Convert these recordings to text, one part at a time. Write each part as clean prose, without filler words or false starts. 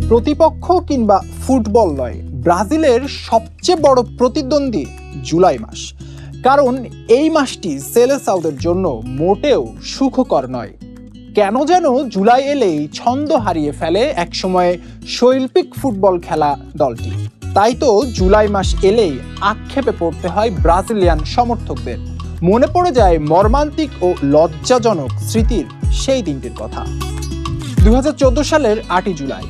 প্রতিপক্ষ কিংবা ফুটবল নয়, ব্রাজিলের সবচেয়ে বড় প্রতিদ্বন্দ্বী জুলাই মাস। কারণ এই মাসটি সেলেসাওদের জন্য মোটেও সুখকর নয়। কেন যেন জুলাই এলেই ছন্দ হারিয়ে ফেলে একসময় শৈল্পিক ফুটবল খেলা দলটি। তাই তো জুলাই মাস এলেই আক্ষেপে পড়তে হয় ব্রাজিলিয়ান সমর্থকদের। মনে পড়ে যায় মর্মান্তিক ও লজ্জাজনক স্মৃতির সেই দিনটির কথা। 2014 সালের 8 জুলাই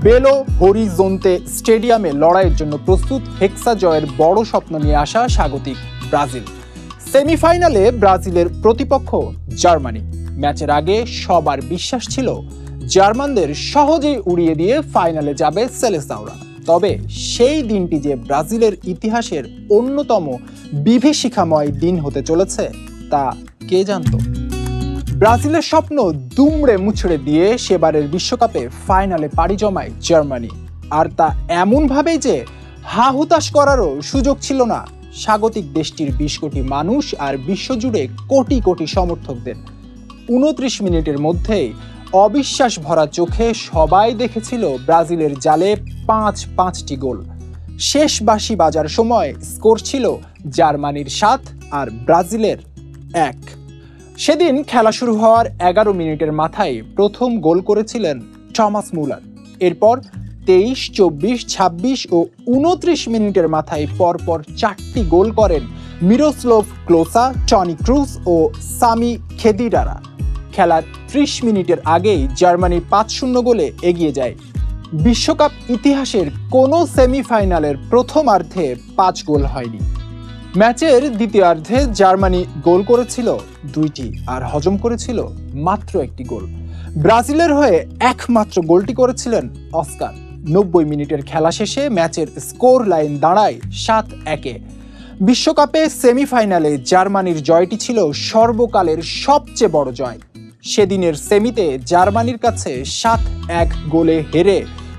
বেলো হরিজোন্তে স্টেডিয়ামে লড়াইয়ের জন্য প্রস্তুত হেক্সা জয়ের বড় স্বপ্ন নিয়ে আসা স্বাগতিক ব্রাজিল। সেমিফাইনালে ব্রাজিলের প্রতিপক্ষ জার্মানি। ম্যাচের আগে সবার বিশ্বাস ছিল জার্মানদের সহজেই উড়িয়ে দিয়ে ফাইনালে যাবে সেলেসাওরা। তবে সেই দিনটি যে ব্রাজিলের ইতিহাসের অন্যতম বিভীষিকাময় দিন হতে চলেছে তা কে জানত। ব্রাজিলের স্বপ্ন দুমড়ে মুচড়ে দিয়ে সেবারের বিশ্বকাপে ফাইনালে পাড়ি জমায় জার্মানি। আর তা এমনভাবেই যে হা হুতাশ করারও সুযোগ ছিল না স্বাগতিক দেশটির 20 কোটি মানুষ আর বিশ্বজুড়ে কোটি কোটি সমর্থকদের। 29 মিনিটের মধ্যেই অবিশ্বাস ভরা চোখে সবাই দেখেছিল ব্রাজিলের জালে 5-5টি গোল। শেষ বাঁশি বাজার সময় স্কোর ছিল জার্মানির 7 আর ব্রাজিলের 1। সেদিন খেলা শুরু হওয়ার 11 মিনিটের মাথায় প্রথম গোল করেছিলেন টমাস মুলার। এরপর 23, 24, 26 ও 29 মিনিটের মাথায় পরপর 4টি গোল করেন মিরোস্লাভ ক্লোসা, টনি ক্রুজ ও সামি খেদিরারা। খেলার 30 মিনিটের আগেই জার্মানি 5-0 গোলে এগিয়ে যায়। বিশ্বকাপ ইতিহাসের কোনো সেমিফাইনালের প্রথমার্ধে 5 গোল হয়নি। ম্যাচের দ্বিতীয়ার্ধে জার্মানি গোল করেছিল 2টি আর হজম করেছিল মাত্র 1টি গোল। ব্রাজিলের হয়ে একমাত্র গোলটি করেছিলেন অস্কার। 90 মিনিটের খেলা শেষে ম্যাচের স্কোর লাইন দাঁড়ায় 7-1। বিশ্বকাপে সেমিফাইনালে জার্মানির জয়টি ছিল সর্বকালের সবচেয়ে বড় জয়। সেদিনের সেমিতে জার্মানির কাছে 7-1 গোলে হেরে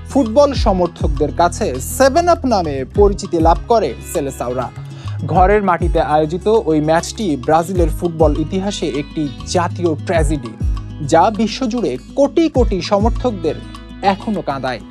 ফুটবল সমর্থকদের কাছে 7 আপ নামে পরিচিতি লাভ করে সেলেসাওরা। ঘরের মাটিতে আয়োজিত ওই ম্যাচটি ব্রাজিলের ফুটবল ইতিহাসে একটি জাতীয় ট্র্যাজেডি, যা বিশ্বজুড়ে কোটি কোটি সমর্থকদের এখনো কাঁদায়।